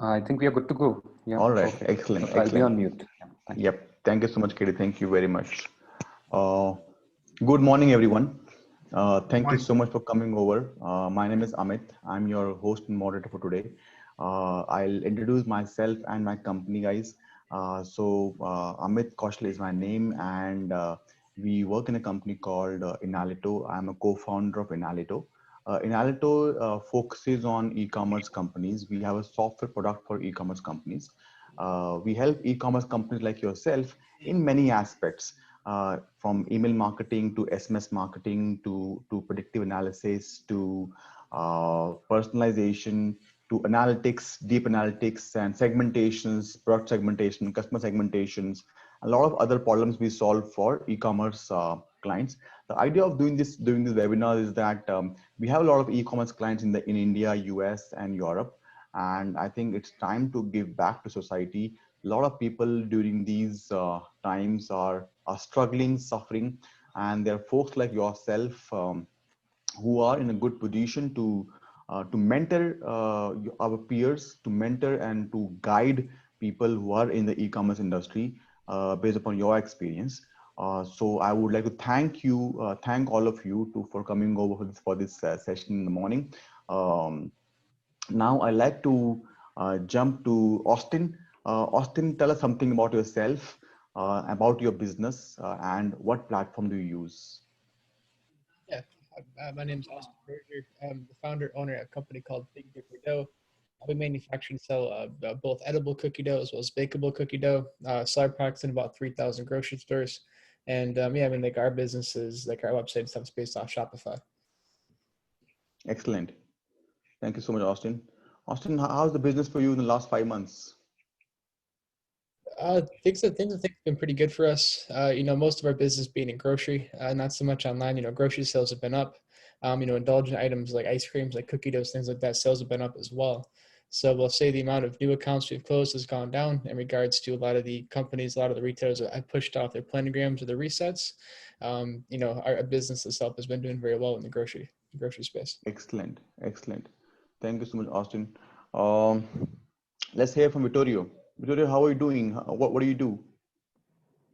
I think we are good to go. Yeah. All right. Okay. Excellent. So I'll be on Excellent. mute. Yeah, thank you. Yep. Thank you so much, Katie. Thank you very much. Uh, Good morning, everyone. Thank you so much for coming over. My name is Amit. I'm your host and moderator for today. I'll introduce myself and my company, guys. Amit Koshal is my name, and we work in a company called Enalito. I'm a co-founder of Enalito. Enalito focuses on e-commerce companies. We have a software product for e-commerce companies. We help e-commerce companies like yourself in many aspects, from email marketing to SMS marketing to predictive analysis to personalization to analytics, deep analytics and segmentations, product segmentation, customer segmentations, a lot of other problems we solve for e-commerce clients. The idea of doing this webinar is that we have a lot of e-commerce clients in India, US, and Europe, and I think it's time to give back to society. A lot of people during these times are struggling, suffering, and there are folks like yourself who are in a good position to mentor our peers, to mentor and to guide people who are in the e-commerce industry based upon your experience. So I would like to thank all of you for coming over for this session in the morning. Now I'd like to jump to Austin. Austin, tell us something about yourself, about your business, and what platform do you use? Yeah, my name is Austin Groesser. I'm the founder owner of a company called Big Dipper Dough. We manufacture and sell both edible cookie dough as well as bakeable cookie dough. Sell our products in about 3,000 grocery stores. And yeah, I mean, like our businesses, like our website and stuff is based off Shopify. Excellent. Thank you so much, Austin. Austin, how's the business for you in the last 5 months? Things have been pretty good for us. Most of our business being in grocery, not so much online. Grocery sales have been up. Indulgent items like ice creams, like cookie doughs, things like that, sales have been up as well. So we'll say the amount of new accounts we've closed has gone down in regards to a lot of the companies, a lot of the retailers that have pushed off their planograms or their resets. Our business itself has been doing very well in the grocery space. Excellent. Excellent. Thank you so much, Austin. Um, let's hear from Vittorio. Vittorio, how are you doing? What do you do?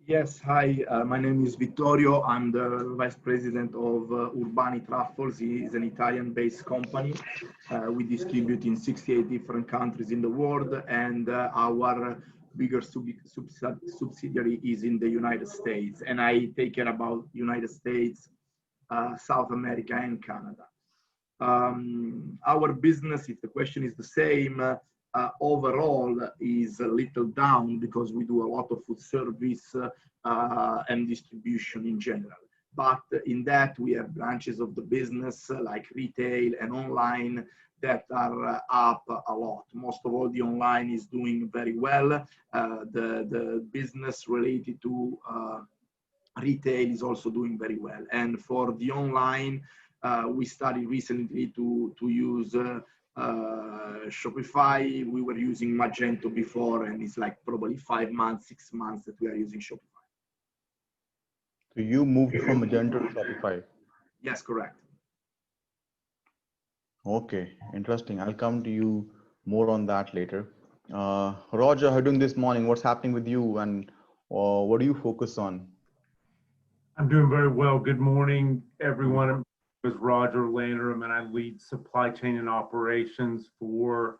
Yes, hi, my name is Vittorio. I'm the vice president of Urbani Truffles. It's an Italian-based company. We distribute in 68 different countries in the world, and our bigger subsidiary is in the United States. And I take care about United States, South America, and Canada. Our business, if the question is the same, overall is a little down because we do a lot of food service and distribution in general. But in that, we have branches of the business like retail and online that are up a lot. Most of all, the online is doing very well. The business related to retail is also doing very well. And for the online, we started recently to use Shopify. We were using Magento before, and it's like probably 5 months, 6 months that we are using Shopify. So you moved from Magento to Shopify? Yes, correct. Okay, interesting. I'll come to you more on that later. Roger, how are you doing this morning? What's happening with you, and what do you focus on? I'm doing very well. Good morning, everyone. I'm with Roger Landrum, and I lead supply chain and operations for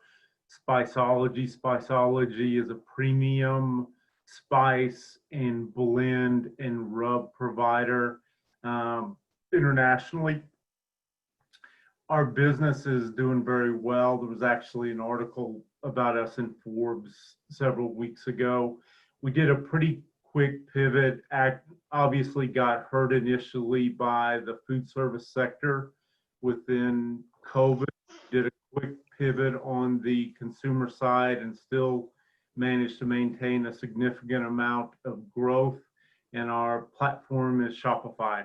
Spiceology. Spiceology is a premium spice and blend and rub provider internationally. Our business is doing very well. There was actually an article about us in Forbes several weeks ago. We did a pretty quick pivot. Obviously got hurt initially by the food service sector within COVID. Did a quick pivot on the consumer side and still managed to maintain a significant amount of growth. And our platform is Shopify.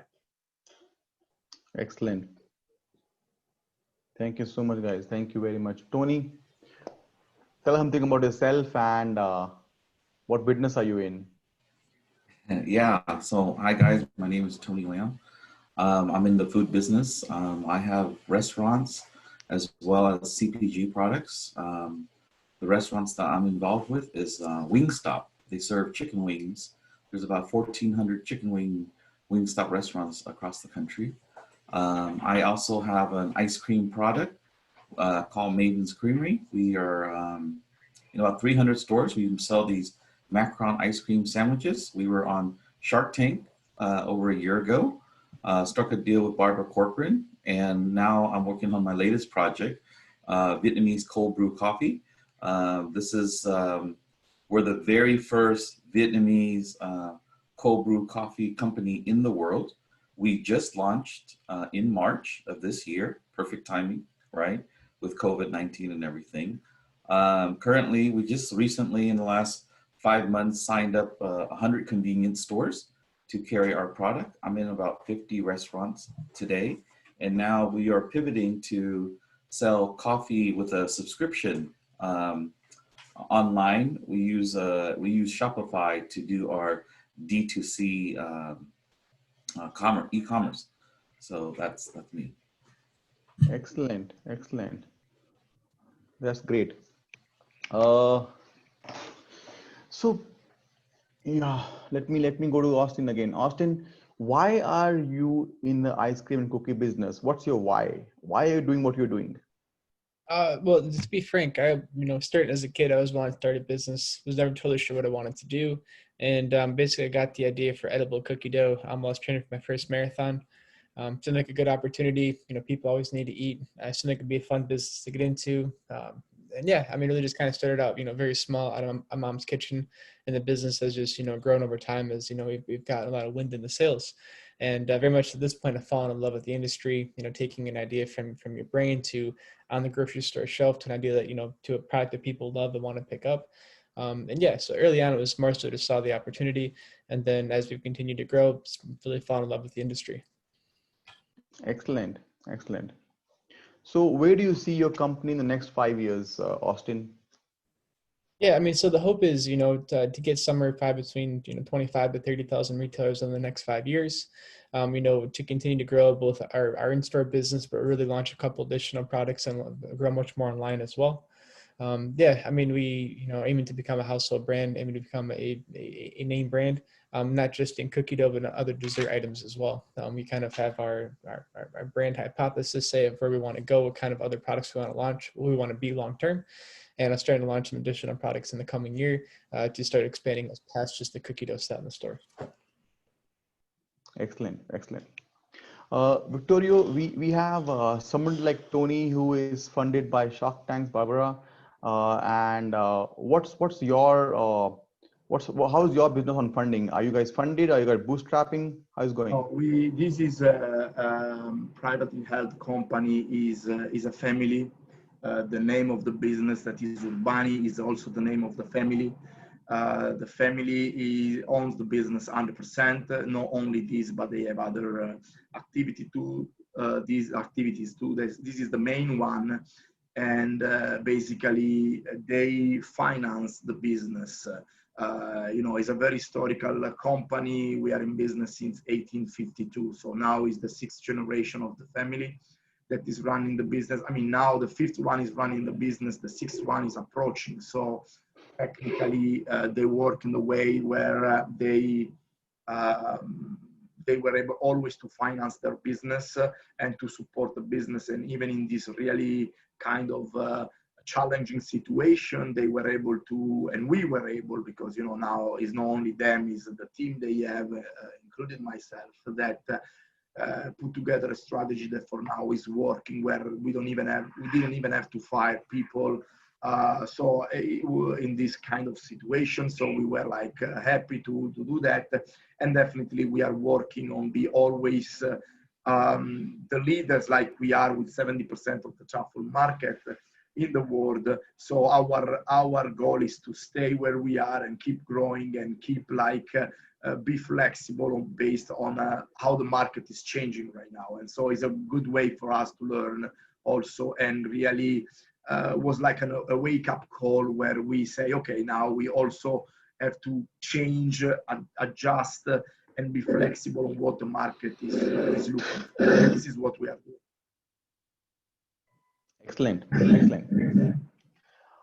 Excellent. Thank you so much, guys. Thank you very much. Tony, tell us something about yourself and what business are you in? Yeah, so hi guys, my name is Tony Lamb. I'm in the food business. I have restaurants as well as CPG products. the restaurants that I'm involved with is Wingstop. They serve chicken wings. There's about 1,400 Wingstop restaurants across the country. I also have an ice cream product called Maven's Creamery. We are in about 300 stores. We sell these macaron ice cream sandwiches. We were on Shark Tank over a year ago, struck a deal with Barbara Corcoran, and now I'm working on my latest project, Vietnamese cold brew coffee. This is, we're the very first Vietnamese cold brew coffee company in the world. We just launched in March of this year, perfect timing, right? With COVID-19 and everything. Currently, we just recently in the last 5 months signed up 100 convenience stores to carry our product. I'm in about 50 restaurants today. And now we are pivoting to sell coffee with a subscription online. We use Shopify to do our D2C e-commerce. So that's me. Excellent, excellent. That's great. So yeah, let me go to Austin again. Austin, why are you in the ice cream and cookie business? What's your why? Why are you doing what you're doing? Well, to be frank, I started as a kid. I was wanting to start a business. Was never totally sure what I wanted to do, and basically I got the idea for edible cookie dough. I was training for my first marathon. Seemed like a good opportunity. People always need to eat. I seemed like it'd be a fun business to get into. And yeah, really just kind of started out, very small out of my mom's kitchen, and the business has just, grown over time as, we've gotten a lot of wind in the sails. And very much at this point, I've fallen in love with the industry, taking an idea from your brain to on the grocery store shelf to an idea that, to a product that people love and want to pick up. And yeah, so early on, it was more so just saw the opportunity. And then as we've continued to grow, really fallen in love with the industry. Excellent, excellent. So where do you see your company in the next 5 years, Austin? Yeah, so the hope is, to get somewhere probably between, 25 to 30,000 retailers in the next 5 years, to continue to grow both our in-store business, but really launch a couple additional products and grow much more online as well. Yeah, we, aiming to become a household brand, aiming to become a name brand, not just in cookie dough, but in other dessert items as well. We kind of have our brand hypothesis, say of where we want to go, what kind of other products we want to launch, what we want to be long-term. And I'm starting to launch some additional products in the coming year to start expanding us past just the cookie dough set in the store. Excellent, excellent. Vittorio, we have someone like Tony who is funded by Shark Tank's Barbara. And how's your business on funding? Are you guys funded? Are you guys bootstrapping? How's it going? Oh, this is a privately held company, is a family. The name of the business, that is Urbani, is also the name of the family. The family owns the business 100%. Not only this, but they have other activity too. These activities too. This is the main one, and basically they finance the business. It's a very historical company. We are in business since 1852, so now is the 6th generation of the family that is running the business. Now the 5th one is running the business, the 6th one is approaching. So technically, they work in the way where they were able always to finance their business and to support the business. And even in this really kind of challenging situation, they were able to, and we were able, because now it's not only them, it's the team they have, including myself, that put together a strategy that for now is working, where we didn't even have to fire people. So in this kind of situation, so we were like happy to do that. And definitely we are working on be always the leaders, like we are with 70% of the truffle market in the world. So our goal is to stay where we are and keep growing and keep be flexible based on how the market is changing right now. And so it's a good way for us to learn also, and really was like a wake-up call where we say, okay, now we also have to change, adjust, and be flexible on what the market is looking for. And this is what we are doing. Excellent, excellent.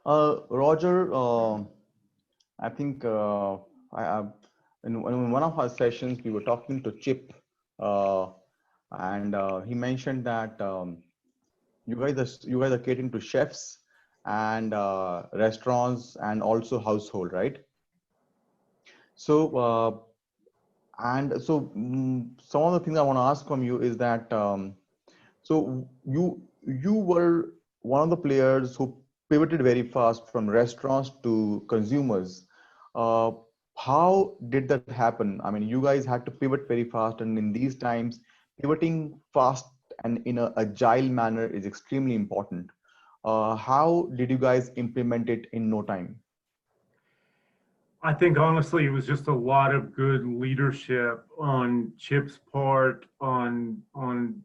Roger, I think in one of our sessions, we were talking to Chip, and he mentioned that you guys are catering to chefs and restaurants and also household, right? So some of the things I want to ask from you is that so you were one of the players who pivoted very fast from restaurants to consumers. Uh, how did that happen? I mean, you guys had to pivot very fast, and in these times, pivoting fast and in an agile manner is extremely important. How did you guys implement it in no time? I think honestly, it was just a lot of good leadership on Chip's part, on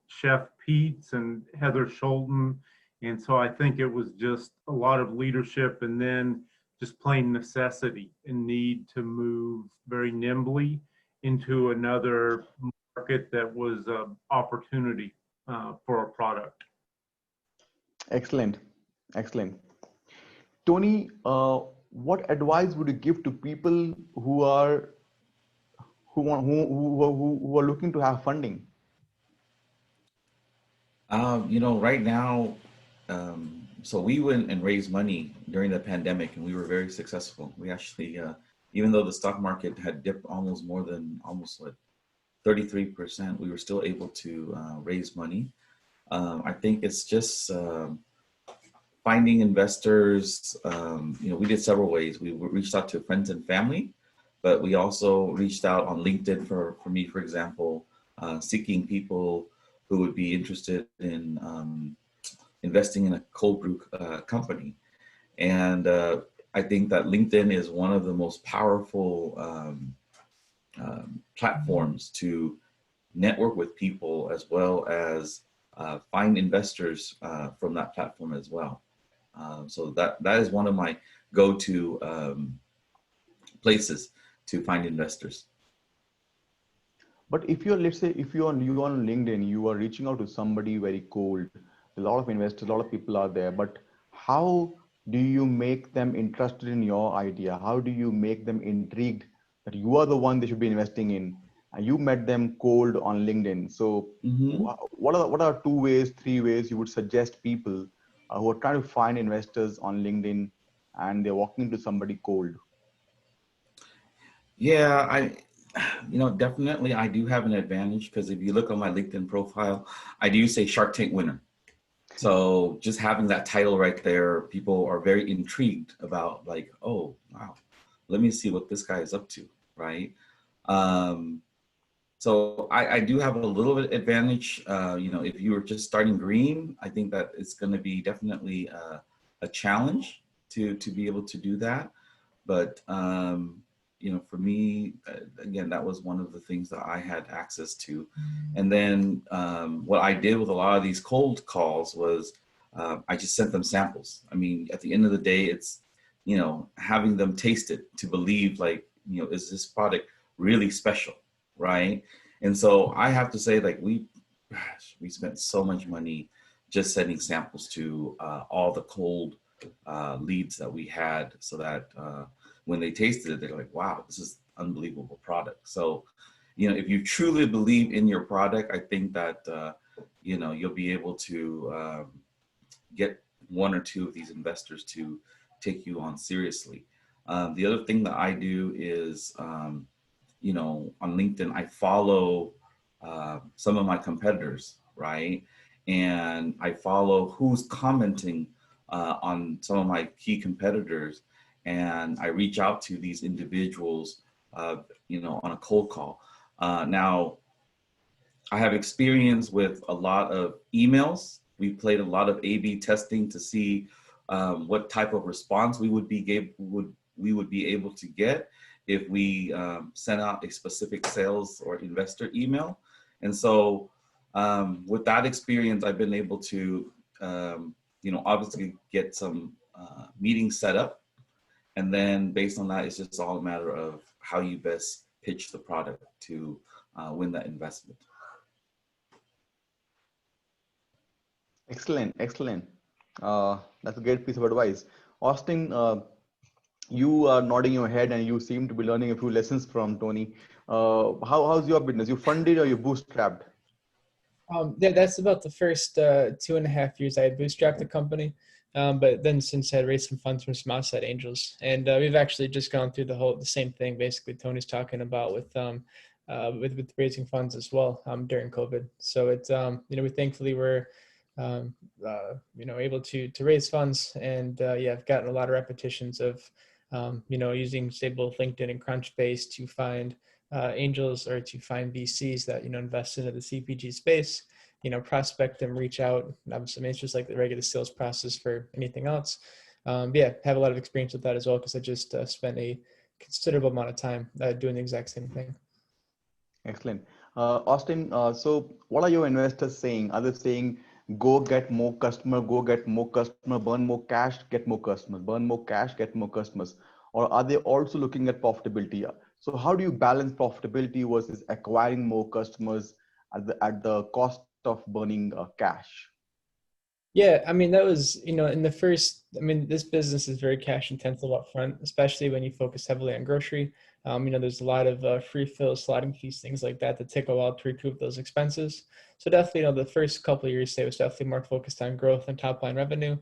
Chef Pete's and Heather Schulten, and so I think it was just a lot of leadership, and then just plain necessity and need to move very nimbly into another market that was an opportunity for a product. Excellent, excellent. Tony, what advice would you give to people who are who are looking to have funding? Right now, so we went and raised money during the pandemic, and we were very successful. We actually, even though the stock market had dipped almost 33%, we were still able to raise money. I think it's just finding investors. We did several ways. We reached out to friends and family, but we also reached out on LinkedIn for me, for example, seeking people who would be interested in investing in a cold brew company. And I think that LinkedIn is one of the most powerful platforms to network with people, as well as find investors from that platform as well. So that is one of my go-to places to find investors. But if you're, let's say, if you're on LinkedIn, you are reaching out to somebody very cold. A lot of investors, a lot of people are there. But how do you make them interested in your idea? How do you make them intrigued that you are the one they should be investing in? And you met them cold on LinkedIn. So what are 2 ways, 3 ways you would suggest people who are trying to find investors on LinkedIn and they're walking to somebody cold? Yeah, definitely I do have an advantage, because if you look on my LinkedIn profile, I do say Shark Tank winner. So just having that title right there, people are very intrigued about, like, oh, wow, let me see what this guy is up to, right? So I do have a little bit advantage. If you were just starting green, I think that it's going to be definitely a challenge to be able to do that. But for me, again, that was one of the things that I had access to. And then what I did with a lot of these cold calls was I just sent them samples. I mean, at the end of the day, it's, having them taste it to believe, like, is this product really special, right? And so I have to say, like, we spent so much money just sending samples to all the cold leads that we had, so that when they tasted it, they're like, wow, this is unbelievable product. So, if you truly believe in your product, I think that, you'll be able to get 1 or 2 of these investors to take you on seriously. The other thing that I do is, on LinkedIn, I follow some of my competitors, right? And I follow who's commenting on some of my key competitors, and I reach out to these individuals, on a cold call. Now, I have experience with a lot of emails. We played a lot of A/B testing to see what type of response we would be able to get if we sent out a specific sales or investor email. And so with that experience, I've been able to, obviously get some meetings set up. And then based on that, it's just all a matter of how you best pitch the product to win that investment. Excellent, excellent. That's a great piece of advice. Austin, you are nodding your head and you seem to be learning a few lessons from Tony. How's your business? You funded or you bootstrapped? Yeah, that's about the first 2.5 years I had bootstrapped the company. But then since I had raised some funds from some outside angels, and we've actually just gone through the same thing basically Tony's talking about with raising funds as well during COVID. So it's we thankfully were able to raise funds, and yeah, I've gotten a lot of repetitions of using say both LinkedIn and Crunchbase to find angels or to find VCs that invest into the CPG space. Prospect them, reach out. Obviously, it's just like the regular sales process for anything else. But yeah, have a lot of experience with that as well because I just spent a considerable amount of time doing the exact same thing. Excellent. Austin, so what are your investors saying? Are they saying, go get more customer, burn more cash, get more customers, burn more cash, get more customers? Or are they also looking at profitability? So how do you balance profitability versus acquiring more customers at the cost of burning cash? Yeah, I mean, that was, in the first, this business is very cash intensive up front, especially when you focus heavily on grocery. There's a lot of free fills, slotting fees, things like that take a while to recoup those expenses. So definitely, the first couple of years, say, was definitely more focused on growth and top line revenue.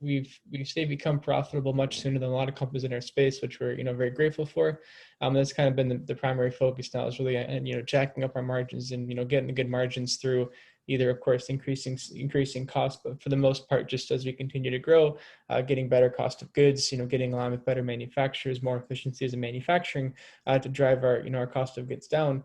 We've become profitable much sooner than a lot of companies in our space, which we're, very grateful for. That's kind of been the primary focus now is really, jacking up our margins and, getting the good margins through either, of course, increasing costs, but for the most part, just as we continue to grow, getting better cost of goods, getting aligned with better manufacturers, more efficiencies in manufacturing to drive our cost of goods down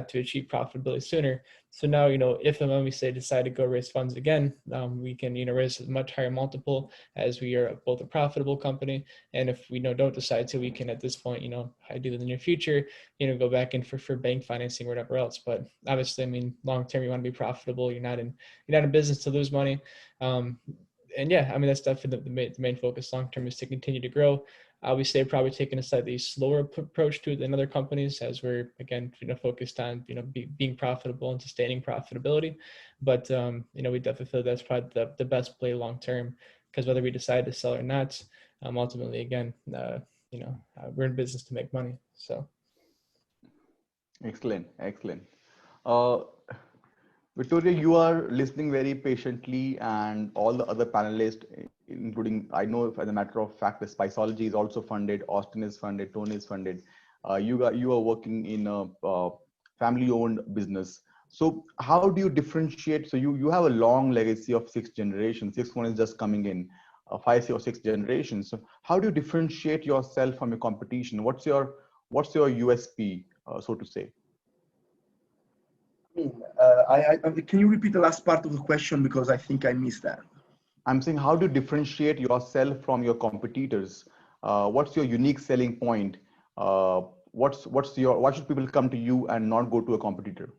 to achieve profitability sooner. So now, if and when we decide to go raise funds again, we can, raise a much higher multiple as we are both a profitable company. And if we don't decide to, we can at this point, I do in the near future, go back in for bank financing or whatever else. But obviously, long term, you want to be profitable. You're not in business to lose money. And yeah, that's definitely the main focus long term is to continue to grow. We say probably taking a slightly slower approach to it than other companies as we're, again, focused on, being profitable and sustaining profitability. But, we definitely feel that's probably the best play long term because whether we decide to sell or not, ultimately, again, we're in business to make money. So. Excellent. Vittorio, you are listening very patiently, and all the other panelists, including, I know as a matter of fact, the Spiceology is also funded, Austin is funded, Tony is funded. You are working in a family-owned business. So how do you differentiate? So you have a long legacy of 6 generations. 6th one is just coming in, 5 or 6 generations. So how do you differentiate yourself from your competition? What's your USP, so to say? Can you repeat the last part of the question because I think I missed that? I'm saying, how do you differentiate yourself from your competitors? What's your unique selling point? Why should people come to you and not go to a competitor?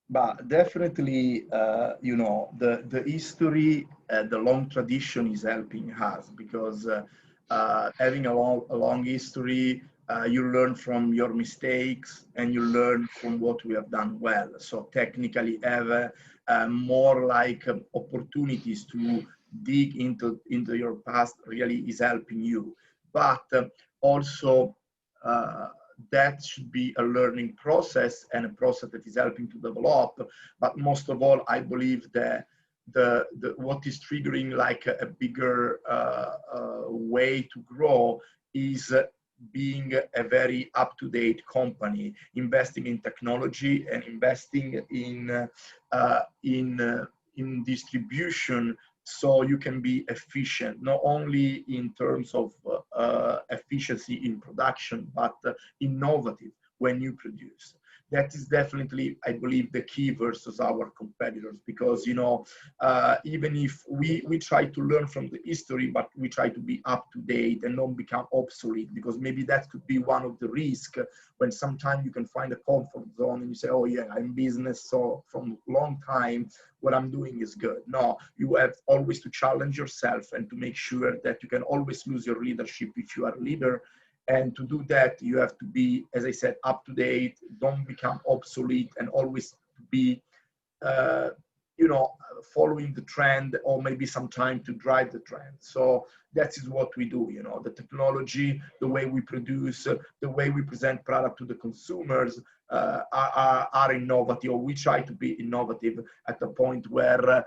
But definitely, the history, the long tradition is helping us because having a long history, you learn from your mistakes and you learn from what we have done well. So technically have more like opportunities to dig into your past really is helping you. But also that should be a learning process and a process that is helping to develop. But most of all, I believe that what is triggering like a bigger way to grow is being a very up-to-date company, investing in technology and investing in distribution, so you can be efficient, not only in terms of efficiency in production, but innovative when you produce. That is definitely, I believe, the key versus our competitors, because, even if we try to learn from the history, but we try to be up to date and not become obsolete, because maybe that could be one of the risks when sometimes you can find a comfort zone and you say, oh yeah, I'm in business, so from a long time, what I'm doing is good. No, you have always to challenge yourself and to make sure that you can always lose your leadership if you are a leader. And to do that, you have to be, as I said, up to date, don't become obsolete, and always be following the trend, or maybe some time to drive the trend. So that is what we do. The technology, the way we produce, the way we present product to the consumers are innovative, or we try to be innovative at the point where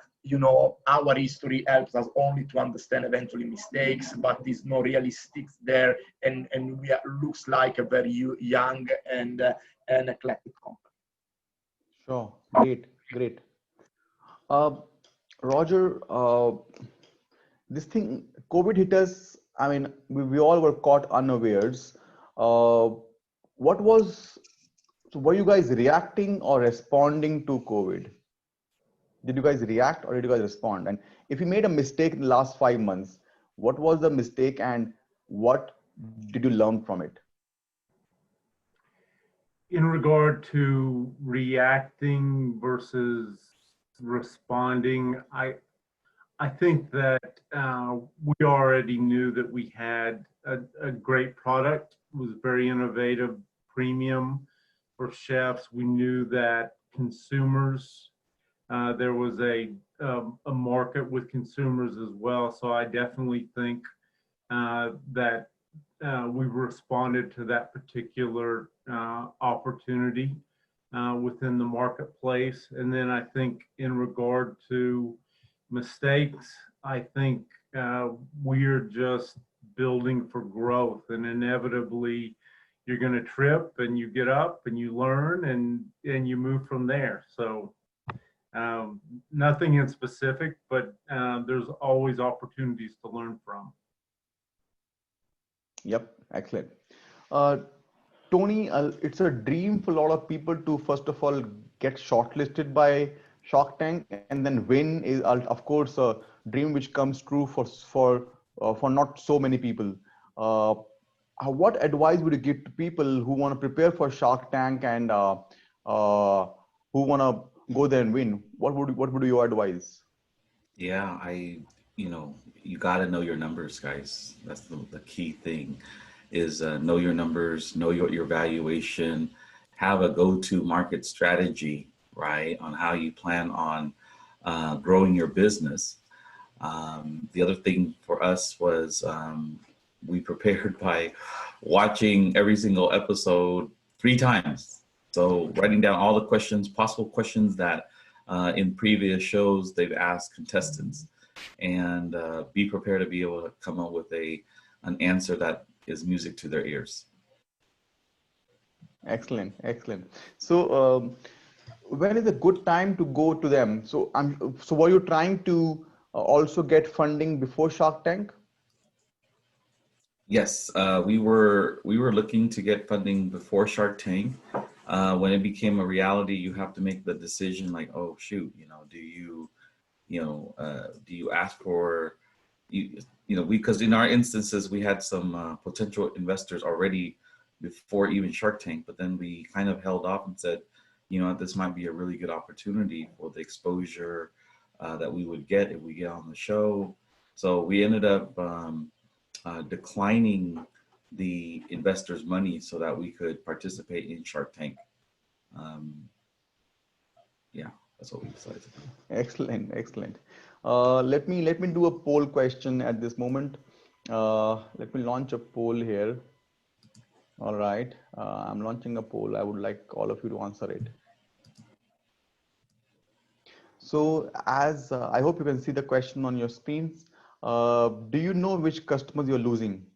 our history helps us only to understand eventually mistakes, but it's not really sticks there, and we looks like a very young and eclectic company. Sure, great. Roger, this thing, COVID hit us. I mean, we all were caught unawares. Were you guys reacting or responding to COVID? Did you guys react or did you guys respond? And if you made a mistake in the last 5 months, what was the mistake and what did you learn from it? In regard to reacting versus responding, I think that we already knew that we had a great product. It was very innovative, premium for chefs. We knew that consumers, there was a market with consumers as well. So I definitely think that we responded to that particular opportunity within the marketplace. And then I think in regard to mistakes, I think we are just building for growth, and inevitably you're going to trip and you get up and you learn and you move from there. So nothing in specific, but there's always opportunities to learn from. Yep, excellent. Tony, it's a dream for a lot of people to first of all get shortlisted by Shark Tank, and then win is of course a dream which comes true for not so many people. What advice would you give to people who want to prepare for Shark Tank and who want to go there and win? What would be your advice? Yeah, you got to know your numbers, guys. That's the key thing is know your numbers, know your valuation, have a go-to market strategy, right, on how you plan on growing your business. The other thing for us was we prepared by watching every single episode 3 times. So writing down all the questions, possible questions that in previous shows they've asked contestants, and be prepared to be able to come up with an answer that is music to their ears. Excellent. So when is a good time to go to them? So were you trying to also get funding before Shark Tank? Yes, we were looking to get funding before Shark Tank. When it became a reality, you have to make the decision like, oh shoot, do you ask for, because in our instances, we had some potential investors already before even Shark Tank, but then we kind of held off and said, this might be a really good opportunity for the exposure that we would get if we get on the show. So we ended up declining the investors' money so that we could participate in Shark Tank. Yeah, that's what we decided to do. Excellent. Let me do a poll question at this moment. Let me launch a poll here. All right, I'm launching a poll. I would like all of you to answer it. So as I hope you can see the question on your screens. Do you know which customers you're losing?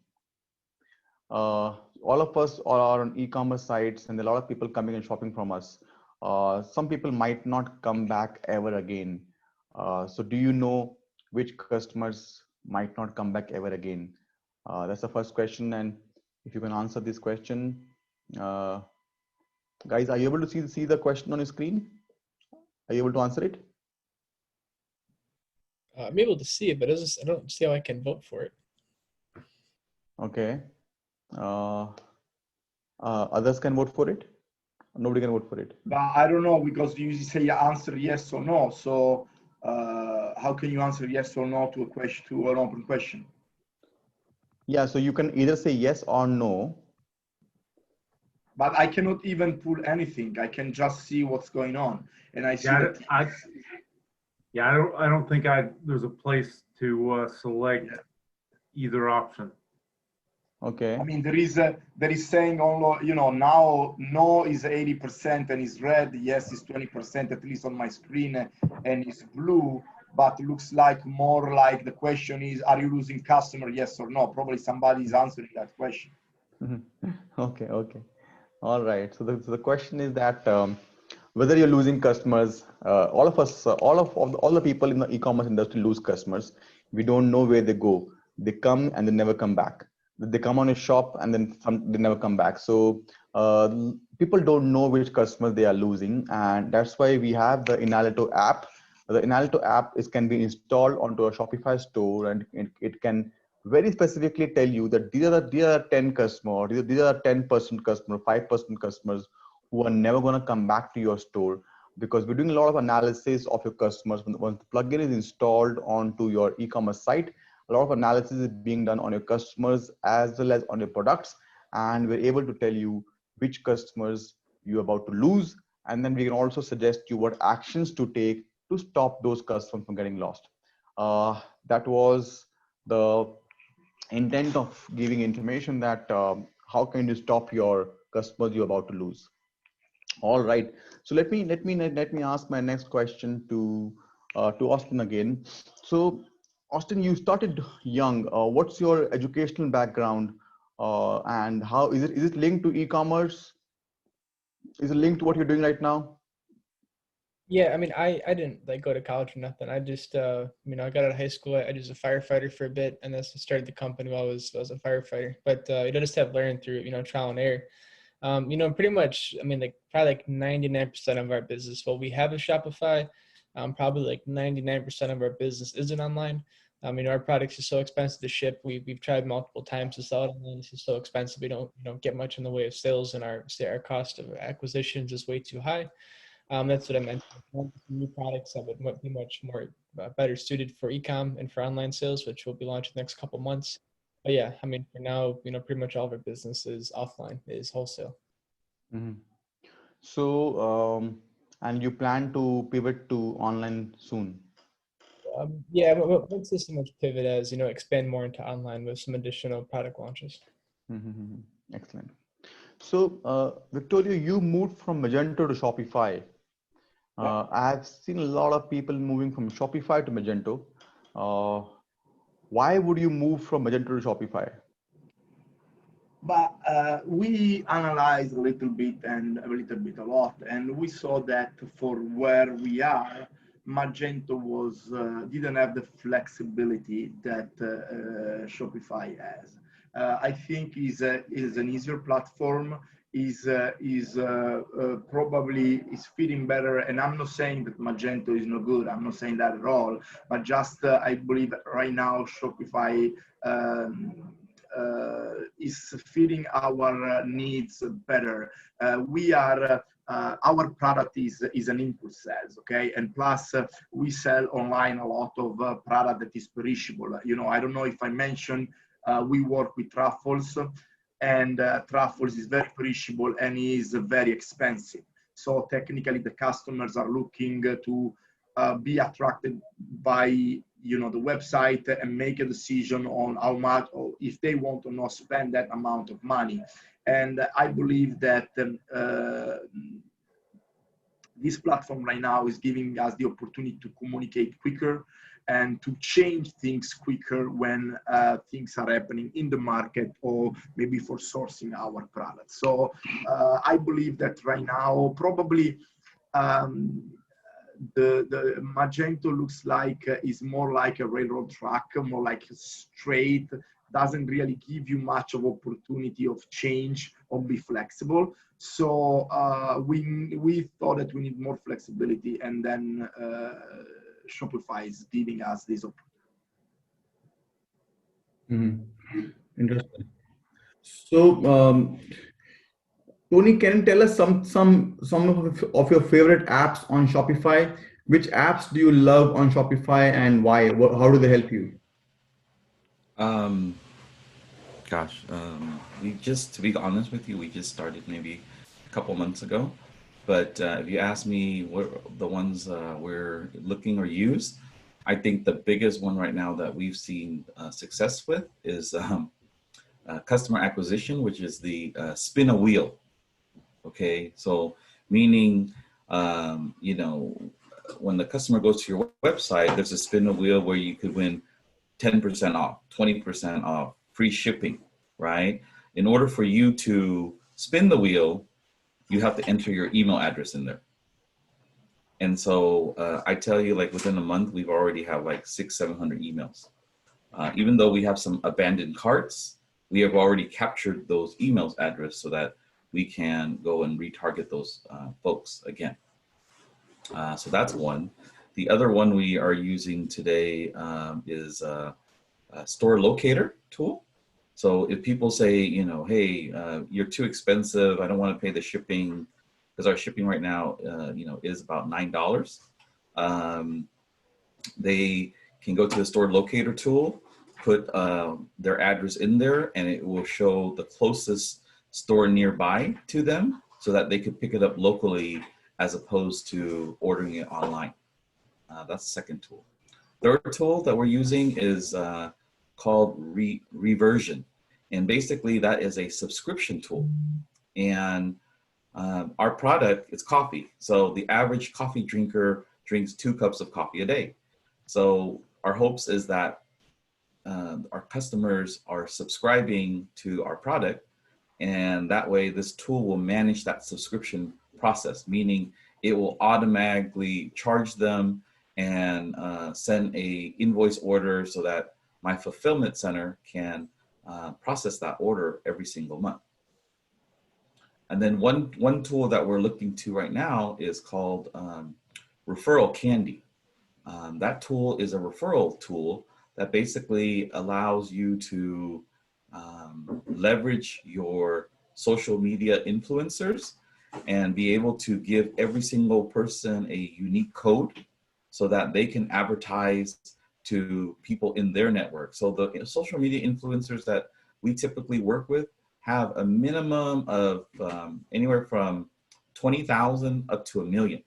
All of us are on e-commerce sites, and a lot of people coming and shopping from us. Some people might not come back ever again. So do you know which customers might not come back ever again? That's the first question. And if you can answer this question, guys, are you able to see the question on your screen? Are you able to answer it? I'm able to see it, but I don't see how I can vote for it. Okay. Others can vote for it? Nobody can vote for it. But I don't know, because you usually say answer yes or no. So how can you answer yes or no to a question, to an open question? Yeah, so you can either say yes or no. But I cannot even pull anything. I can just see what's going on, and I see that. Yeah, I don't think there's a place to select either option. Okay. I mean, there is saying on, now no is 80% and is red, yes is 20%, at least on my screen, and is blue, but looks like more like the question is, are you losing customer, yes or no? Probably somebody is answering that question. Okay. All right. So the question is that whether you're losing customers, all of us, all the people in the e-commerce industry lose customers. We don't know where they go. They come and they never come back. They come on a shop and then they never come back. So people don't know which customers they are losing, and that's why we have the Enalito app. The Enalito app can be installed onto a Shopify store, and it can very specifically tell you that these are 10 customers, these are 10% customer, 5% customers who are never going to come back to your store, because we're doing a lot of analysis of your customers. Once the plugin is installed onto your e-commerce site, a lot of analysis is being done on your customers as well as on your products, and we're able to tell you which customers you're about to lose, and then we can also suggest you what actions to take to stop those customers from getting lost. That was the intent of giving information that how can you stop your customers you're about to lose. All right. So let me ask my next question to Austin again. So Austin, you started young. What's your educational background, and how is it linked to e-commerce? Is it linked to what you're doing right now? Yeah, I mean, I didn't like go to college or nothing. I just, I got out of high school. I was a firefighter for a bit, and then started the company while I was a firefighter. But just have learned through, trial and error. Pretty much, I mean, probably 99% of our business. Well, we have a Shopify. Probably 99% of our business isn't online. Our products are so expensive to ship. We've tried multiple times to sell it online. It's just so expensive. We don't get much in the way of sales, and our cost of acquisitions is way too high. That's what I meant. New products that would be much more better suited for e-com and for online sales, which we'll be launching next couple months. But yeah, I mean, for now, pretty much all of our business is offline, is wholesale. Mm-hmm. So, and you plan to pivot to online soon? Yeah, what's this so much pivot as, expand more into online with some additional product launches. Mm-hmm. Excellent. So, Vittorio, you moved from Magento to Shopify. I've seen a lot of people moving from Shopify to Magento. Why would you move from Magento to Shopify? But we analyzed a little bit a lot, and we saw that for where we are, Magento didn't have the flexibility that Shopify has. I think is an easier platform, probably is fitting better. And I'm not saying that Magento is no good. I'm not saying that at all. But just I believe right now Shopify is fitting our needs better. Our product is an impulse sales, okay? And plus we sell online a lot of product that is perishable. I don't know if I mentioned, we work with Truffles, and Truffles is very perishable and is very expensive. So technically the customers are looking to be attracted by the website and make a decision on how much, or if they want to not spend that amount of money. And I believe that this platform right now is giving us the opportunity to communicate quicker and to change things quicker when things are happening in the market, or maybe for sourcing our products. So I believe that right now, probably the Magento looks like is more like a railroad track, more like straight, doesn't really give you much of opportunity of change or be flexible. So we thought that we need more flexibility, and then Shopify is giving us this opportunity. Mm-hmm. Interesting. So, Tony, can you tell us some of your favorite apps on Shopify? Which apps do you love on Shopify, and why? How do they help you? To be honest with you, we just started maybe a couple months ago. But if you ask me what the ones we're looking or use, I think the biggest one right now that we've seen success with is customer acquisition, which is the spin a wheel. Okay, so meaning, you know, when the customer goes to your website, there's a spin a wheel where you could win 10% off, 20% off, free shipping, right? In order for you to spin the wheel, you have to enter your email address in there. And so I tell you, like within a month, we've already have like 600-700 emails. Even though we have some abandoned carts, we have already captured those emails address so that we can go and retarget those folks again. So that's one. The other one we are using today is a store locator tool. So if people say, you know, hey, you're too expensive, I don't want to pay the shipping, because our shipping right now, you know, is about $9. They can go to the store locator tool, put their address in there, and it will show the closest store nearby to them so that they could pick it up locally as opposed to ordering it online. That's the second tool. Third tool that we're using is called Reversion. And basically that is a subscription tool. And our product is coffee. So the average coffee drinker drinks 2 cups of coffee a day. So our hopes is that our customers are subscribing to our product, and that way this tool will manage that subscription process, meaning it will automatically charge them and send a invoice order so that my fulfillment center can process that order every single month. And then one tool that we're looking to right now is called Referral Candy. That tool is a referral tool that basically allows you to leverage your social media influencers and be able to give every single person a unique code so that they can advertise to people in their network. So the social media influencers that we typically work with have a minimum of anywhere from 20,000 up to 1 million,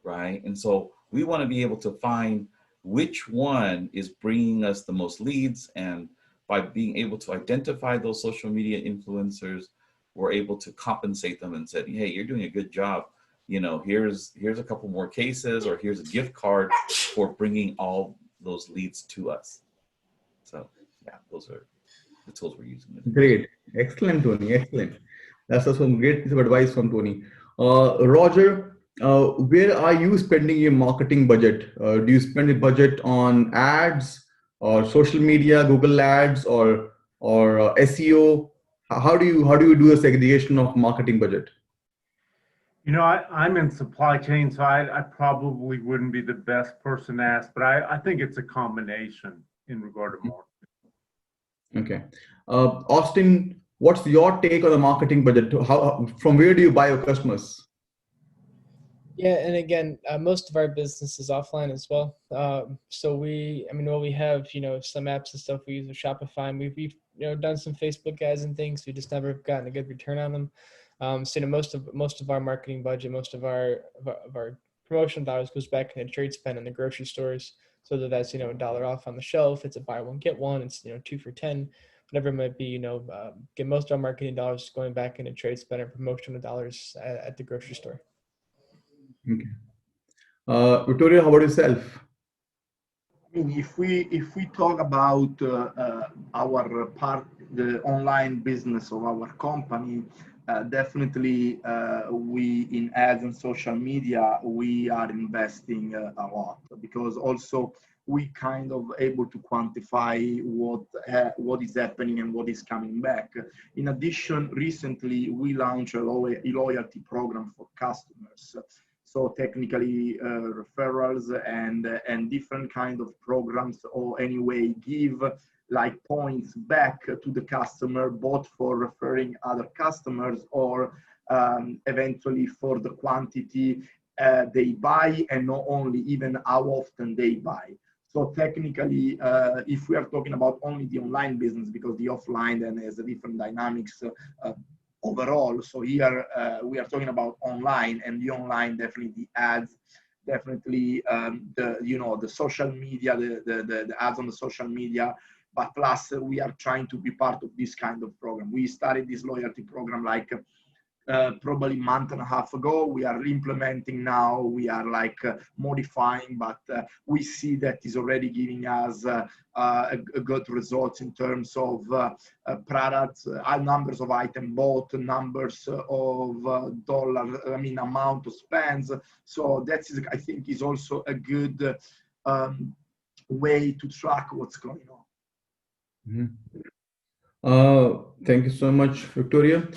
right? And so we want to be able to find which one is bringing us the most leads, and by being able to identify those social media influencers, we're able to compensate them and say, hey, you're doing a good job. You know, here's a couple more cases, or here's a gift card for bringing all those leads to us. So yeah, those are the tools we're using. Great. Excellent, Tony. Excellent. That's also some great piece of advice from Tony. Roger, where are you spending your marketing budget? Do you spend a budget on ads or social media, Google ads, or SEO? How do you do a segregation of marketing budget? You know, I'm in supply chain, so I probably wouldn't be the best person to ask, but I think it's a combination in regard to marketing. Okay. Austin, what's your take on the marketing budget? From where do you buy your customers? Yeah, and again, most of our business is offline as well. So we have, some apps and stuff we use with Shopify, and we've done some Facebook ads and things. We just never gotten a good return on them. So most of our marketing budget, most of our promotion dollars goes back into trade spend in the grocery stores. So that's $1 off on the shelf. It's a buy one get one. It's 2 for $10, whatever it might be. Get most of our marketing dollars going back into trade spend and promotional dollars at the grocery store. Okay. Vittorio, how about yourself? I mean, if we talk about our part, the online business of our company, definitely we in ads and social media, we are investing a lot, because also we kind of able to quantify what is happening and what is coming back. In addition, recently we launched a loyalty program for customers. So technically referrals and different kind of programs, or anyway give like points back to the customer, both for referring other customers or eventually for the quantity they buy, and not only even how often they buy. So technically, if we are talking about only the online business, because the offline then has a different dynamics, overall. So here we are talking about online, and the online, definitely the ads, definitely the social media, the ads on the social media. But plus we are trying to be part of this kind of program. We started this loyalty program like probably a month and a half ago. We are implementing now. We are like modifying, but we see that is already giving us a good results in terms of products, numbers of item bought, numbers of amount of spends. So that is, I think, is also a good way to track what's going on. Thank you so much, Victoria.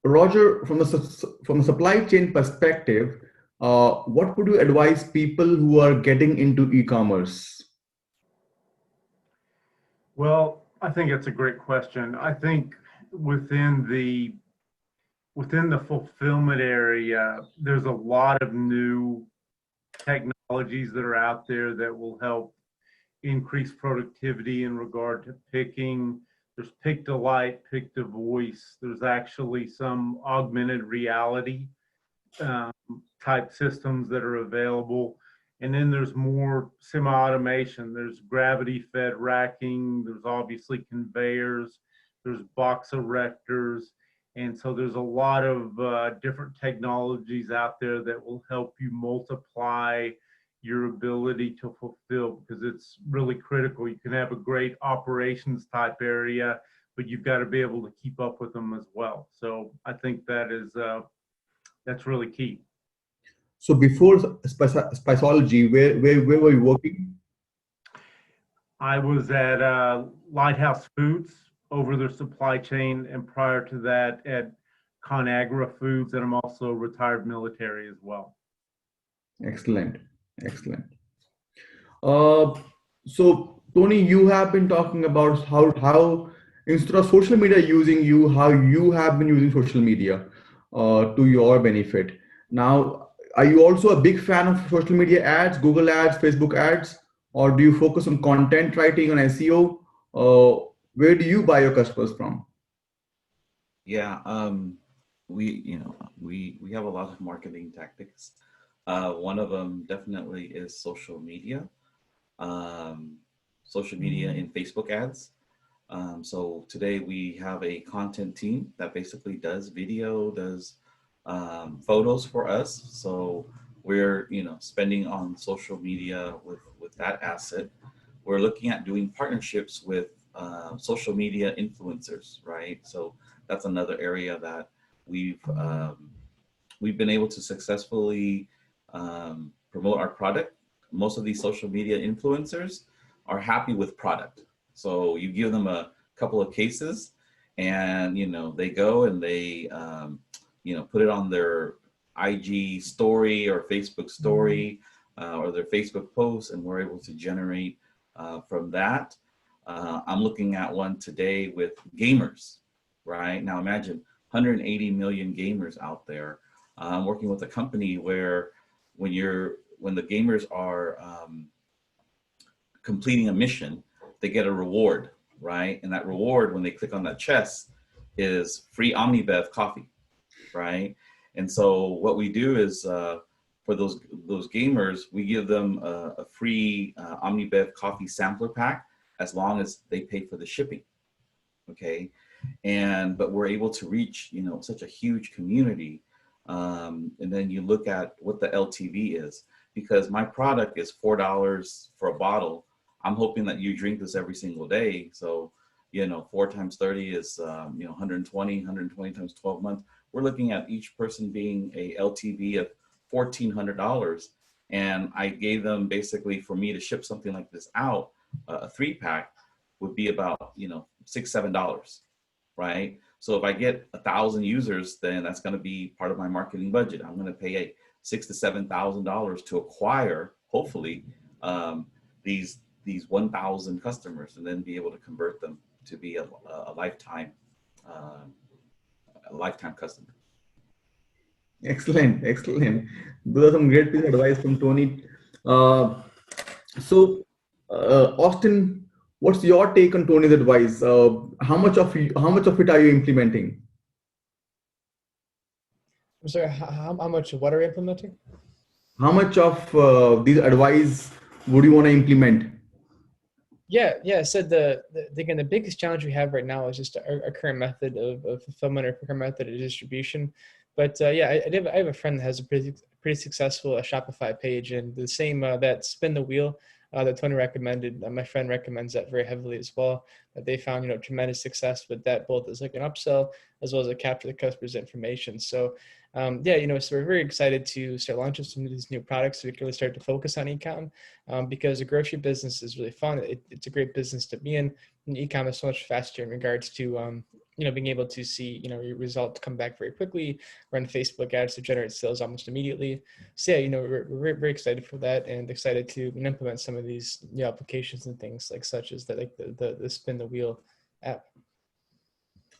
Roger, from a supply chain perspective, what would you advise people who are getting into e-commerce? Well, I think it's a great question. I think within the fulfillment area, there's a lot of new technologies that are out there that will help increase productivity in regard to picking. There's pick to light, pick to voice. There's actually some augmented reality type systems that are available. And then there's more semi-automation. There's gravity-fed racking. There's obviously conveyors. There's box erectors. And so there's a lot of different technologies out there that will help you multiply your ability to fulfill, because it's really critical. You can have a great operations type area, but you've got to be able to keep up with them as well. So I think that is that's really key. So before Spiceology, where were you working? I was at Lighthouse Foods over their supply chain, and prior to that at ConAgra Foods, and I'm also retired military as well. Excellent. So Tony, you have been talking about how instead of social media using you, how you have been using social media to your benefit. Now, are you also a big fan of social media ads, Google ads, Facebook ads, or do you focus on content writing, on SEO? Where do you buy your customers from? Yeah, we have a lot of marketing tactics. One of them definitely is social media in Facebook ads. So today we have a content team that basically does video, does photos for us. So we're spending on social media with that asset. We're looking at doing partnerships with social media influencers, right? So that's another area that we've been able to successfully promote our product. Most of these social media influencers are happy with product. So you give them a couple of cases and, they go and they, put it on their IG story or Facebook story or their Facebook post, and we're able to generate from that. I'm looking at one today with gamers, right? Now imagine 180 million gamers out there. I'm working with a company where when the gamers are completing a mission, they get a reward, right? And that reward, when they click on that chest, is free OniBev coffee, right? And so what we do is for those gamers, we give them a free OniBev coffee sampler pack as long as they pay for the shipping, okay? But we're able to reach, such a huge community. And then you look at what the LTV is, because my product is $4 for a bottle. I'm hoping that you drink this every single day. So, 4 times 30 is, 120 times 12 months. We're looking at each person being a LTV of $1,400. And I gave them basically, for me to ship something like this out, a 3-pack would be about, $6, $7, right? So if I get 1,000 users, then that's going to be part of my marketing budget. I'm going to pay $6,000 to $7,000 to acquire, hopefully, these 1,000 customers, and then be able to convert them to be a lifetime customer. Excellent. Those are some great pieces of advice from Tony. So, Austin, what's your take on Tony's advice? How much of it are you implementing? I'm sorry, how much, what are we implementing? How much of these advice would you want to implement? Yeah. I said again, the biggest challenge we have right now is just our current method of fulfillment or current method of distribution. But yeah, I have a friend that has a pretty successful Shopify page, and the same that spin the wheel that Tony recommended. My friend recommends that very heavily as well. That they found tremendous success with that, both as like an upsell as well as a capture the customer's information. So yeah, so we're very excited to start launching some of these new products so we can really start to focus on e-com because the grocery business is really fun. It's a great business to be in. And e-com is so much faster in regards to being able to see your results come back very quickly, run Facebook ads to generate sales almost immediately. So yeah, we're very excited for that and excited to implement some of these new applications and things such as that, like the spin the wheel app.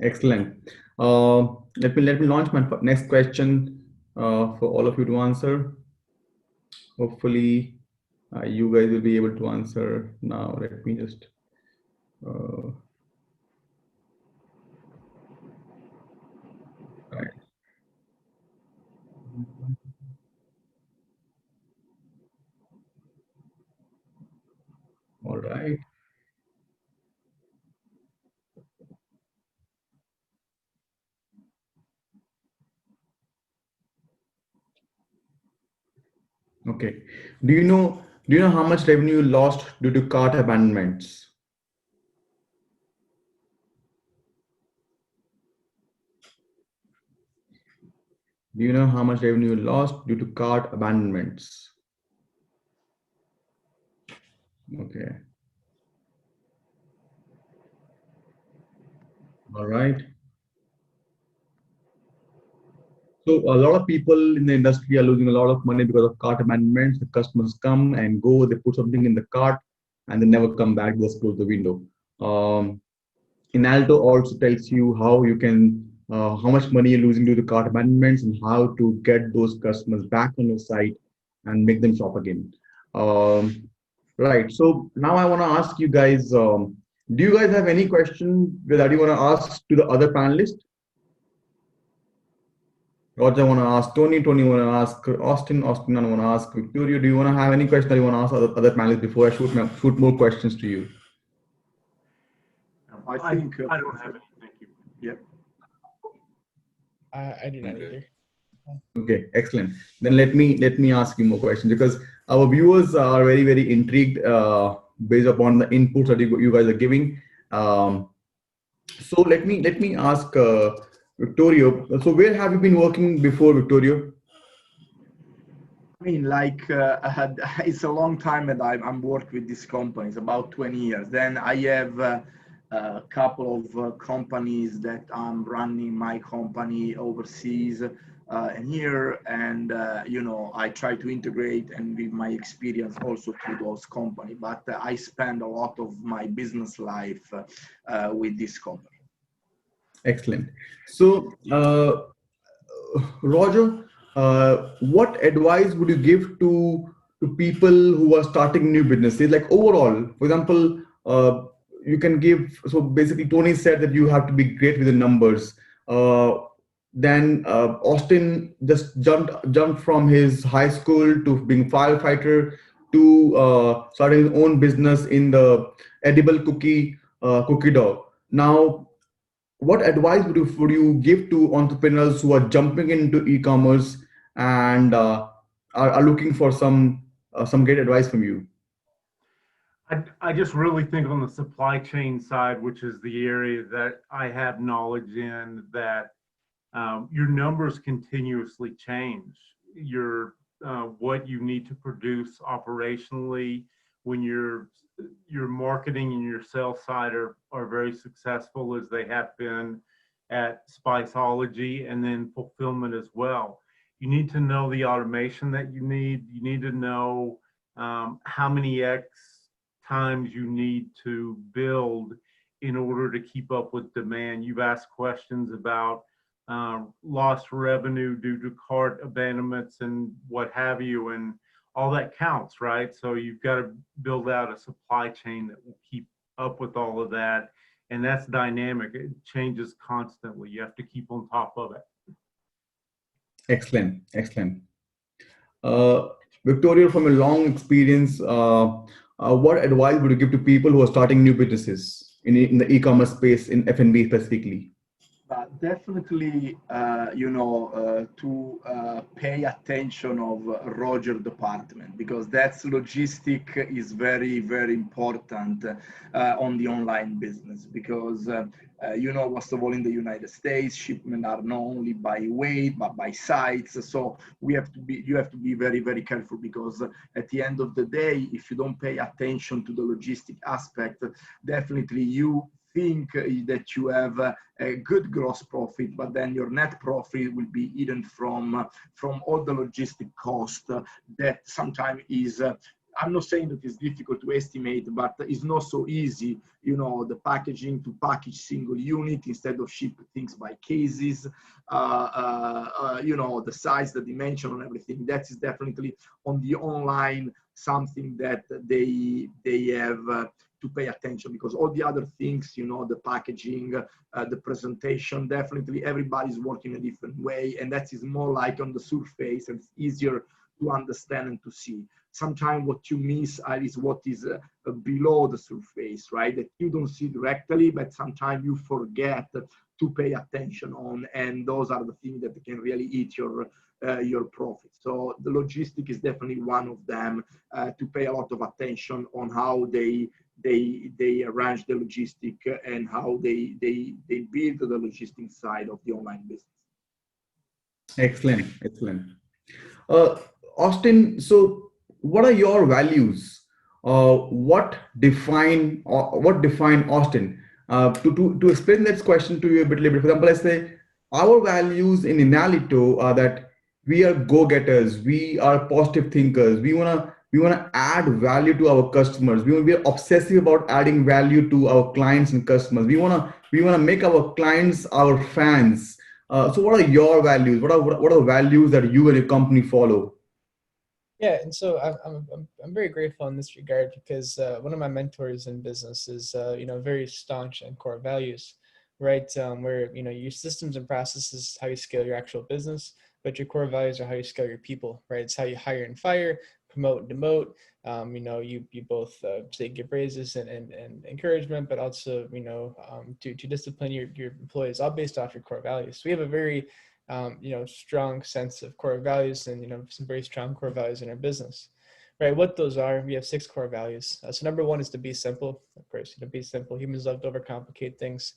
Excellent. Let me launch my next question for all of you to answer. Hopefully, you guys will be able to answer now. Let me just. Right. All right. Okay. Do you know how much revenue you lost due to cart abandonments? Do you know how much revenue you lost due to cart abandonments? Okay. All right. So a lot of people in the industry are losing a lot of money because of cart abandonments. The customers come and go, they put something in the cart, and they never come back. Just close the window. Enalito also tells you how you can, how much money you're losing due to cart abandonments and how to get those customers back on your site and make them shop again. Right. So now I want to ask you guys, do you guys have any question that you want to ask to the other panelists? Roger, I want to ask Tony. Tony, want to ask Austin. Austin, I want to ask Victoria. Do you want to have any question that you want to ask other panelists before I shoot more questions to you? I think I don't have any. Thank you. Yeah. I do not either. Okay, excellent. Then let me ask you more questions because our viewers are very intrigued based upon the inputs that you guys are giving. So let me ask Victorio. So where have you been working before, Victorio? I mean, it's a long time that I'm worked with these companies, about 20 years. Then I have a couple of companies that I'm running my company overseas and here, and I try to integrate and with my experience also to those companies. But I spend a lot of my business life with this company. Excellent. So Roger, what advice would you give to people who are starting new businesses? Like overall, for example, you can give. So basically, Tony said that you have to be great with the numbers. Then Austin just jumped from his high school to being firefighter to starting his own business in the edible cookie dough. Now, what advice would you give to entrepreneurs who are jumping into e-commerce and are looking for some great advice from you? I just really think on the supply chain side, which is the area that I have knowledge in, that your numbers continuously change. Your what you need to produce operationally when your marketing and your sales side are very successful as they have been at Spiceology, and then fulfillment as well. You need to know the automation that you need. You need to know how many X times you need to build in order to keep up with demand. You've asked questions about lost revenue due to cart abandonments and what have you, and all that counts, right? So you've got to build out a supply chain that will keep up with all of that, and that's dynamic. It changes constantly. You have to keep on top of it. Excellent, excellent. Victoria, from a long experience, what advice would you give to people who are starting new businesses in the e-commerce space, in F&B specifically? Definitely, to pay attention of Roger department, because that's logistic is very, very important on the online business, because first of all, in the United States, shipment are not only by weight but by size. So you have to be very, very careful, because at the end of the day, if you don't pay attention to the logistic aspect, definitely you think that you have a good gross profit, but then your net profit will be hidden from all the logistic cost that sometimes is. I'm not saying that it's difficult to estimate, but it's not so easy, the packaging to package single unit instead of ship things by cases, the size, the dimension and everything. That is definitely on the online something that they have to pay attention, because all the other things, the packaging, the presentation, definitely everybody's working a different way. And that is more like on the surface, and it's easier to understand and to see. Sometimes what you miss is what is below the surface, right? That you don't see directly, but sometimes you forget to pay attention on. And those are the things that can really eat your profit. So the logistic is definitely one of them, to pay a lot of attention on how they arrange the logistic and how they build the logistic side of the online business. Excellent, excellent. Austin, so what are your values? What define Austin? To explain that question to you a bit later, for example, I say our values in Enalito are that we are go-getters, we are positive thinkers, we wanna add value to our customers. We are obsessive about adding value to our clients and customers. We wanna make our clients our fans. So what are your values? What are values that you and your company follow? Yeah, and so I'm very grateful in this regard, because one of my mentors in business is very staunch and core values, right? Where your systems and processes how you scale your actual business, but your core values are how you scale your people, right? It's how you hire and fire, promote and demote. You both say give raises and encouragement, but also to discipline your employees, all based off your core values. So we have a very strong sense of core values, and some very strong core values in our business, right? What those are, we have 6 core values. So number 1 is to be simple. Of course, be simple. Humans love to overcomplicate things.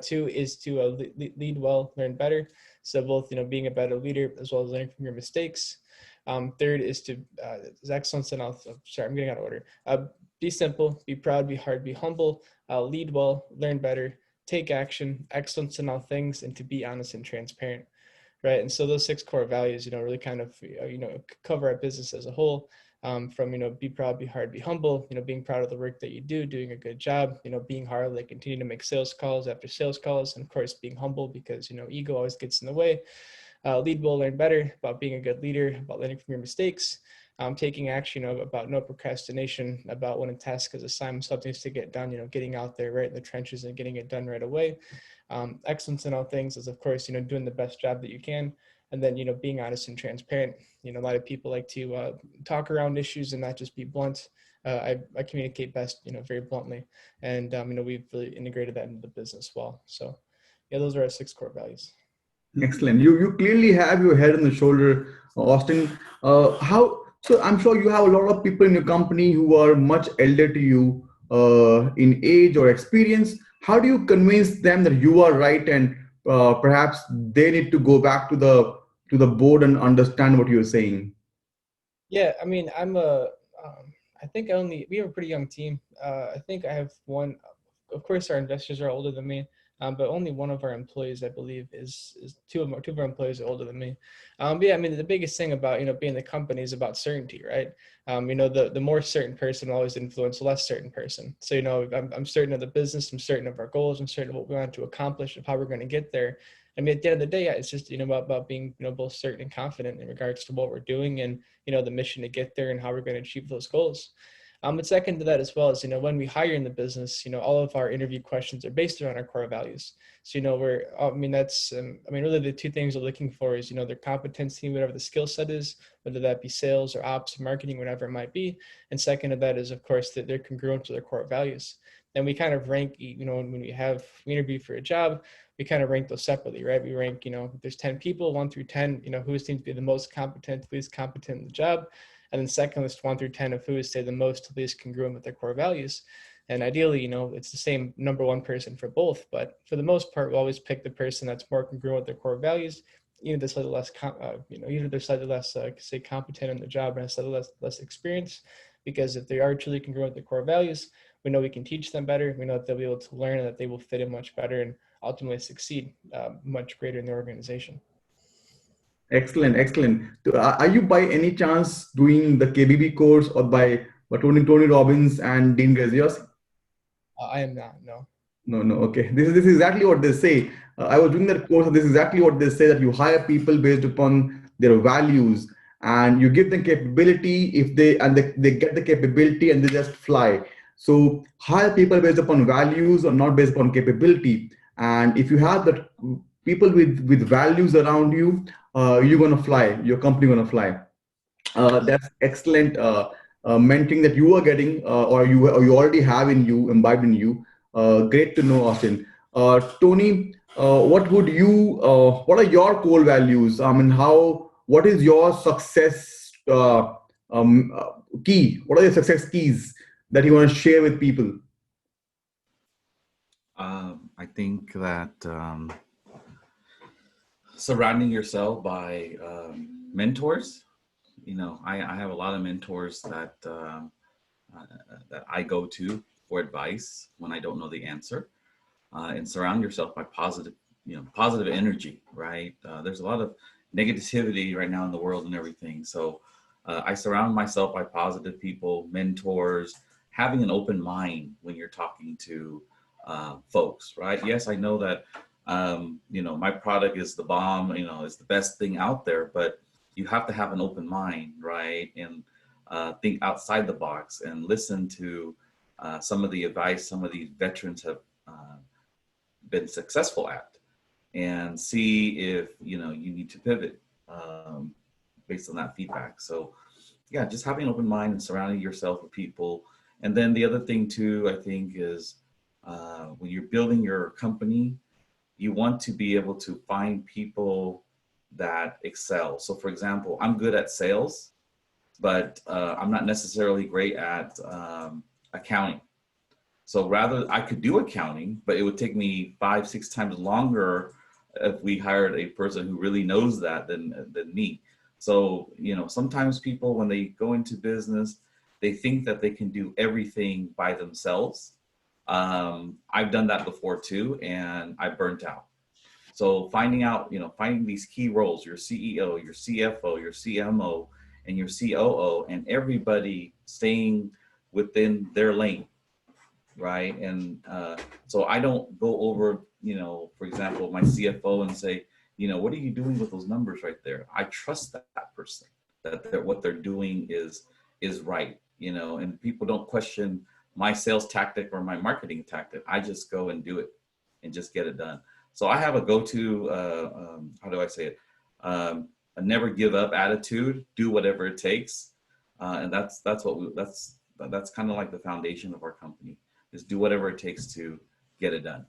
2 is to lead well, learn better. So both being a better leader as well as learning from your mistakes. 3rd is excellence, and I'm getting out of order. Be simple, be proud, be hard, be humble, lead well, learn better, take action, excellence in all things, and to be honest and transparent. Right. And so those 6 core values, really kind of, cover our business as a whole, from, be proud, be hard, be humble, being proud of the work that you do, doing a good job, being hard, like continue to make sales calls after sales calls. And of course, being humble, because, ego always gets in the way. Lead well, learn better, about being a good leader, about learning from your mistakes, taking action, about no procrastination, about when a task is assigned, something to get done, getting out there right in the trenches and getting it done right away. Excellence in all things is, of course, doing the best job that you can. And then, being honest and transparent. A lot of people like to talk around issues and not just be blunt. I communicate best, very bluntly. And, we've really integrated that into the business well. So yeah, those are our 6 core values. Excellent. You clearly have your head on the shoulder, Austin. So I'm sure you have a lot of people in your company who are much elder to you in age or experience. How do you convince them that you are right, and perhaps they need to go back to the board and understand what you're saying? Yeah, I mean, I think we have a pretty young team. I think I have one. Of course, our investors are older than me. But only one of our employees, I believe, is two of our employees are older than me. But yeah, I mean, the biggest thing about, being the company is about certainty, right? The more certain person will always influence a less certain person. So, I'm certain of the business, I'm certain of our goals, I'm certain of what we want to accomplish, of how we're going to get there. I mean, at the end of the day, it's just, about being, both certain and confident in regards to what we're doing and, the mission to get there and how we're going to achieve those goals. But second to that as well is, when we hire in the business, all of our interview questions are based around our core values. So, really the two things we're looking for is, their competency, whatever the skill set is, whether that be sales or ops, marketing, whatever it might be. And second to that is, of course, that they're congruent to their core values. And we kind of rank, when we interview for a job, we kind of rank those separately, right? We rank, if there's 10 people, 1 through 10, who seems to be the most competent, least competent in the job. And then second list 1 through 10 of who is, say, the most least congruent with their core values. And ideally, it's the same number one person for both. But for the most part, we'll always pick the person that's more congruent with their core values. They're slightly less, they're slightly less, say, competent in the job and slightly less experience. Because if they are truly congruent with their core values, we know we can teach them better. We know that they'll be able to learn and that they will fit in much better and ultimately succeed much greater in the organization. Excellent, excellent. Are you by any chance doing the KBB course or by Tony Robbins and Dean Grazios? I am not, no. No. Okay. This is exactly what they say. I was doing that course, and this is exactly what they say, that you hire people based upon their values, and you give them capability if they get the capability and they just fly. So hire people based upon values or not based upon capability. And if you have that people with values around you, you're gonna fly. Your company gonna fly. That's excellent mentoring that you are getting, or you already have in you, imbibed in you. Great to know, Austin. Tony, what are your core values? What is your success key? What are your success keys that you want to share with people? I think that surrounding yourself by mentors. I have a lot of mentors that I go to for advice when I don't know the answer, and surround yourself by positive energy, right? There's a lot of negativity right now in the world and everything. So I surround myself by positive people, mentors, having an open mind when you're talking to folks, right? Yes, I know that, my product is the bomb, is the best thing out there, but you have to have an open mind, right? And think outside the box and listen to some of the advice some of these veterans have been successful at, and see if, you need to pivot based on that feedback. So yeah, just having an open mind and surrounding yourself with people. And then the other thing too, I think, is when you're building your company, you want to be able to find people that excel. So for example, I'm good at sales, but I'm not necessarily great at accounting. So rather, I could do accounting, but it would take me 5-6 times longer if we hired a person who really knows that than me. So, sometimes people, when they go into business, they think that they can do everything by themselves. I've done that before too, and I burnt out. So finding these key roles, your CEO, your CFO, your CMO, and your COO, and everybody staying within their lane, right? And so I don't go over, for example, my CFO and say, what are you doing with those numbers right there? I trust that person, that what they're doing is right, and people don't question my sales tactic or my marketing tactic. I just go and do it and just get it done. So I have a go-to, how do I say it? A never give up attitude, do whatever it takes. And that's kind of like the foundation of our company, is do whatever it takes to get it done.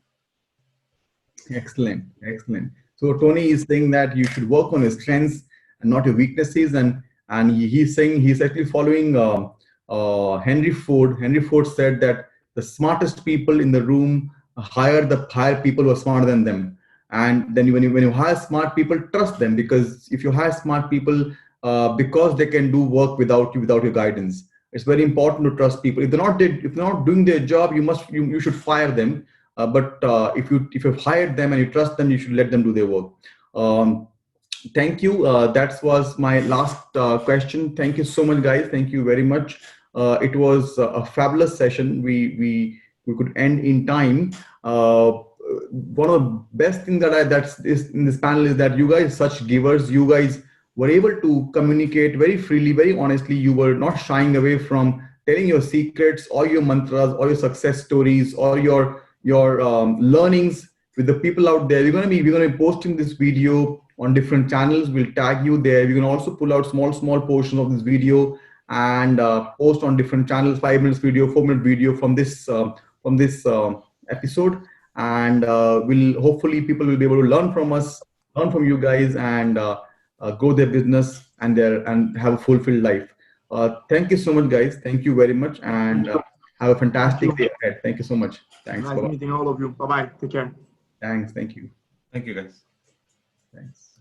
Excellent. So Tony is saying that you should work on your strengths and not your weaknesses. And he's saying he's actually following Henry Ford. Henry Ford said that the smartest people in the room hire people who are smarter than them. And then when you hire smart people, trust them, because if you hire smart people, because they can do work without your guidance, it's very important to trust people. If they're not doing their job, you should fire them. But if you've hired them and you trust them, you should let them do their work. Thank you. That was my last question. Thank you so much, guys. Thank you very much. It was a fabulous session. We could end in time. One of the best things that's in this panel is that you guys, such givers, you guys were able to communicate very freely, very honestly. You were not shying away from telling your secrets, all your mantras, all your success stories, all your learnings with the people out there. We're gonna be posting this video on different channels. We'll tag you there. We're gonna also pull out small portions of this video and post on different channels, 5 minutes video, 4-minute video from this episode. And hopefully people will be able to learn from us, learn from you guys, and grow their business and have a fulfilled life. Thank you so much, guys. Thank you very much, and have a fantastic day ahead. Thank you so much. Thanks. Nice meeting all of you. Bye-bye. Take care. Thanks. Thank you. Thank you, guys. Thanks.